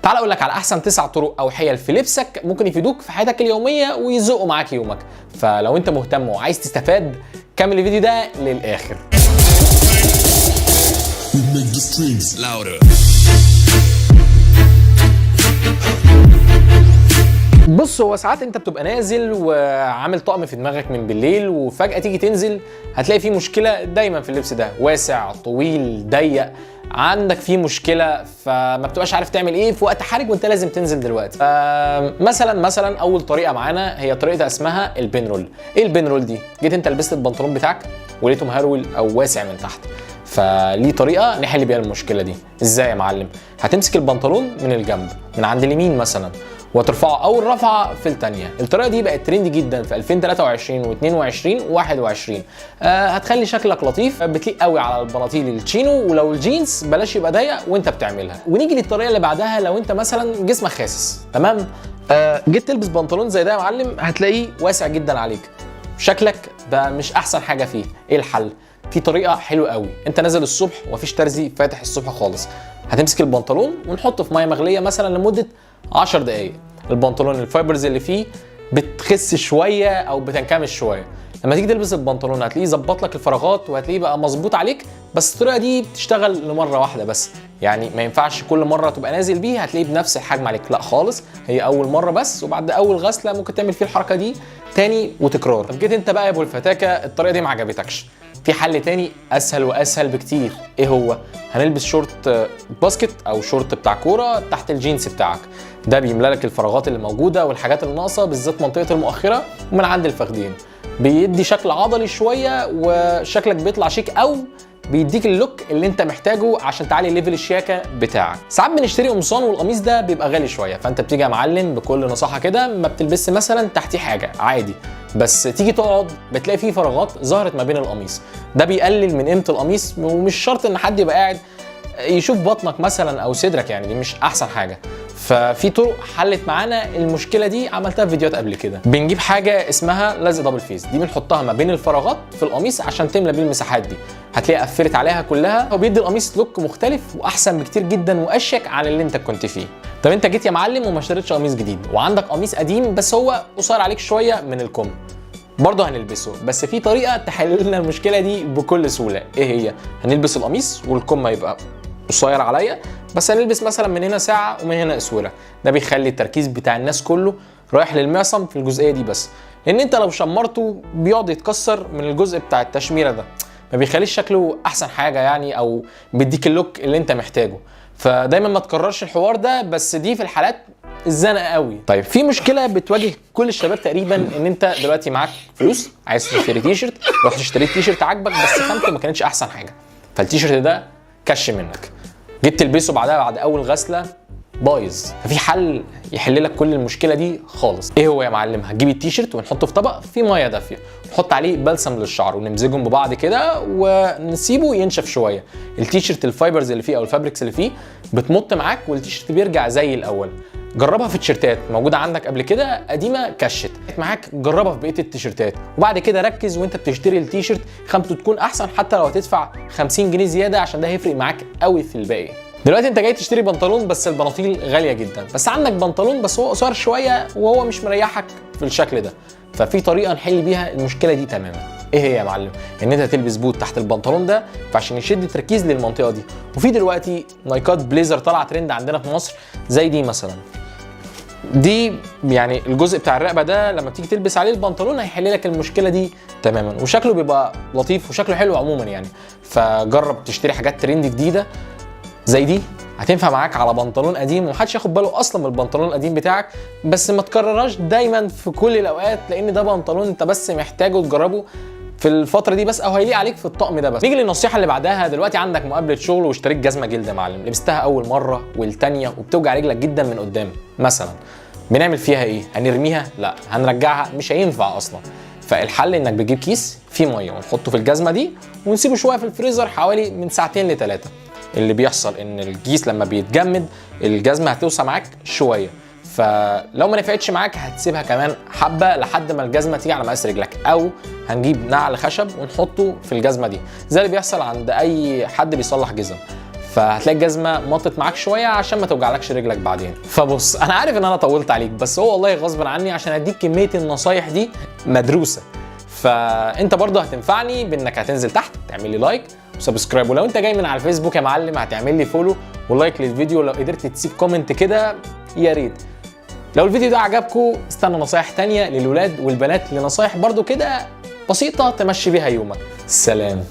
تعال اقول لك على احسن 9 طرق او حيل في لبسك ممكن يفيدوك في حياتك اليوميه ويزقوا معاك يومك. فلو انت مهتم وعايز تستفاد كمل الفيديو ده للاخر. بص، هو ساعات انت بتبقى نازل وعامل طقم في دماغك من بالليل وفجأة تيجي تنزل هتلاقي فيه مشكلة دايما في اللبس ده، واسع طويل ضيق، عندك فيه مشكلة فما بتبقاش عارف تعمل ايه في وقت حرج وانت لازم تنزل دلوقتي. مثلا اول طريقة معانا هي طريقة اسمها البنرول. ايه البنرول دي؟ جيت انت لبست البنطلون بتاعك ولقيته مهرول او واسع من تحت، فليه طريقة نحل بيها المشكلة دي. ازاي يا معلم؟ هتمسك البنطلون من الجنب من عند اليمين مثلا وترفعه اول رفعه في الثانيه. الطريقه دي بقت ترند جدا في 2023 و22 و21. هتخلي شكلك لطيف، بتليق قوي على البناطيل التشينو، ولو الجينز بلاش يبقى ضيق وانت بتعملها. ونيجي للطريقه اللي بعدها، لو انت مثلا جسمك خاسس تمام، جيت تلبس بنطلون زي ده يا معلم هتلاقيه واسع جدا عليك، شكلك بقى مش احسن حاجه فيه. ايه الحل؟ في طريقه حلوه قوي. انت نازل الصبح ومفيش ترزي فاتح الصبح خالص، هتمسك البنطلون ونحطه في ميه مغليه مثلا لمده 10 دقايق. البنطلون الفايبرز اللي فيه بتخس شويه او بتنكمش شويه، لما تيجي تلبس البنطلون هتلاقيه ظبط لك الفراغات وهتلاقيه بقى مظبوط عليك. بس الطريقه دي بتشتغل لمره واحده بس، يعني ما ينفعش كل مره تبقى نازل بيه هتلاقيه بنفس الحجم عليك، لا خالص، هي اول مره بس، وبعد اول غسله ممكن تعمل فيه الحركه دي تاني وتكرار. طب جيت انت بقى يا ابو الفتاكه الطريقه دي ما عجبتكش، في حل تاني اسهل واسهل بكتير. ايه هو؟ هنلبس شورت باسكت او شورت بتاع كوره تحت الجينز بتاعك، ده بيملى لك الفراغات اللي موجوده والحاجات اللي ناقصه، بالذات منطقه المؤخره ومن عند الفخذين، بيدي شكل عضلي شويه وشكلك بيطلع شيك، او بيديك اللوك اللي انت محتاجه عشان تعلي ليفل الشياكه بتاعك. ساعات بنشتري قمصان والقميص ده بيبقى غالي شويه، فانت بتيجي يا معلم بكل نصيحه كده ما بتلبس مثلا تحتيه حاجه عادي، بس تيجي تقعد بتلاقي فيه فراغات ظهرت ما بين القميص، ده بيقلل من قيمه القميص، ومش شرط ان حد يبقى قاعد يشوف بطنك مثلا او صدرك، يعني دي مش احسن حاجه. ففي طرق حلت معانا المشكله دي، عملتها في فيديوهات قبل كده. بنجيب حاجه اسمها لزق دبل فيس، دي بنحطها ما بين الفراغات في القميص عشان تملى بيه المساحات دي، هتلاقيها قفلت عليها كلها، وبيدي القميص لوك مختلف واحسن بكتير جدا واشيك عن اللي انت كنت فيه. طب انت جيت يا معلم وما اشتريتش قميص جديد وعندك قميص قديم بس هو قصير عليك شويه من الكم، برضه هنلبسه، بس في طريقه تحل لنا المشكله دي بكل سهوله. ايه هي؟ هنلبس القميص والكم هيبقى قصير عليا، بس هنلبس مثلا من هنا ساعه ومن هنا اسوره، ده بيخلي التركيز بتاع الناس كله رايح للمعصم في الجزئيه دي بس، لان انت لو شمرته بيقعد يتكسر من الجزء بتاع التشميره ده، ما بيخليش شكله احسن حاجه يعني، او بيديك اللوك اللي انت محتاجه. فدايما ما تكررش الحوار ده، بس دي في الحالات الزنقه قوي. طيب في مشكله بتواجه كل الشباب تقريبا، ان انت دلوقتي معاك فلوس عايز تشتري تيشرت، رحت اشتريت تيشرت عاجبك بس خامته ما كانتش احسن حاجه، فالتيشرت ده كش منك، جيت تلبسه بعد اول غسله بايظ. ففي حل يحل لك كل المشكله دي خالص. ايه هو يا معلم؟ هتجيب التيشرت ونحطه في طبق فيه ميه دافيه، نحط عليه بلسم للشعر ونمزجهم ببعض كده ونسيبه ينشف شويه. التيشرت الفايبرز اللي فيه او الفابريكس اللي فيه بتمط معاك والتيشرت بيرجع زي الاول. جربها في تيشرتات موجوده عندك قبل كده قديمه كشت معاك، جربها في بقيه التيشرتات، وبعد كده ركز وانت بتشتري التيشرت خامته تكون احسن، حتى لو هتدفع 50 جنيه زياده عشان ده هيفرق معاك قوي في الباقي. دلوقتي انت جاي تشتري بنطلون بس البناطيل غاليه جدا، بس عندك بنطلون بس هو قصير شويه وهو مش مريحك في الشكل ده، ففي طريقه نحل بيها المشكله دي تماما. ايه هي يا معلم؟ ان انت تلبس بوت تحت البنطلون ده فعشان يشد تركيز للمنطقه دي. وفي دلوقتي نايكات بليزر طالعه ترند عندنا في مصر زي دي مثلا، دي يعني الجزء بتاع الرقبه ده لما تيجي تلبس عليه البنطلون هيحل لك المشكله دي تماما، وشكله بيبقى لطيف وشكله حلو عموما يعني. فجرب تشتري حاجات ترند جديده زي دي، هتنفع معاك على بنطلون قديم ومحدش ياخد باله اصلا من البنطلون القديم بتاعك، بس ما تكررهاش دايما في كل الاوقات، لان ده بنطلون انت بس محتاجه تجربه في الفتره دي بس، او هيليق عليك في الطقم ده بس. نيجي للنصيحه اللي بعدها. دلوقتي عندك مقابله شغل واشتريت جزمه جلد يا معلم، لبستها اول مره والثانيه وبتوجع رجلك جدا من قدام مثلا، بنعمل فيها ايه؟ هنرميها؟ لا، هنرجعها، مش هينفع اصلا. فالحل انك بتجيب كيس فيه ميه ونحطه في الجزمه دي ونسيبه شويه في الفريزر حوالي من ساعتين ل3. اللي بيحصل ان الكيس لما بيتجمد الجزمه هتوسع معاك شويه، فلو ما نفعتش معاك هتسيبها كمان حبه لحد ما الجزمه تيجي على مقاس رجلك، او هنجيب نعل خشب ونحطه في الجزمه دي زي اللي بيحصل عند اي حد بيصلح جزم. فهتلاقي الجزمه مطت معاك شويه عشان ما توجعلكش رجلك بعدين. فبص انا عارف ان انا طولت عليك، بس هو والله غصب عني عشان اديك كميه النصايح دي مدروسه. فانت برضه هتنفعني بانك هتنزل تحت تعمل لي لايك وسبسكرايب، ولو انت جاي من على الفيسبوك يا معلم هتعمل لي فولو ولايك للفيديو، لو قدرت تسيب كومنت كده يا ريت. لو الفيديو ده عجبكم استنوا نصايح تانية للولاد والبنات، لنصايح برضو كده بسيطة تمشي بيها يومك. سلام.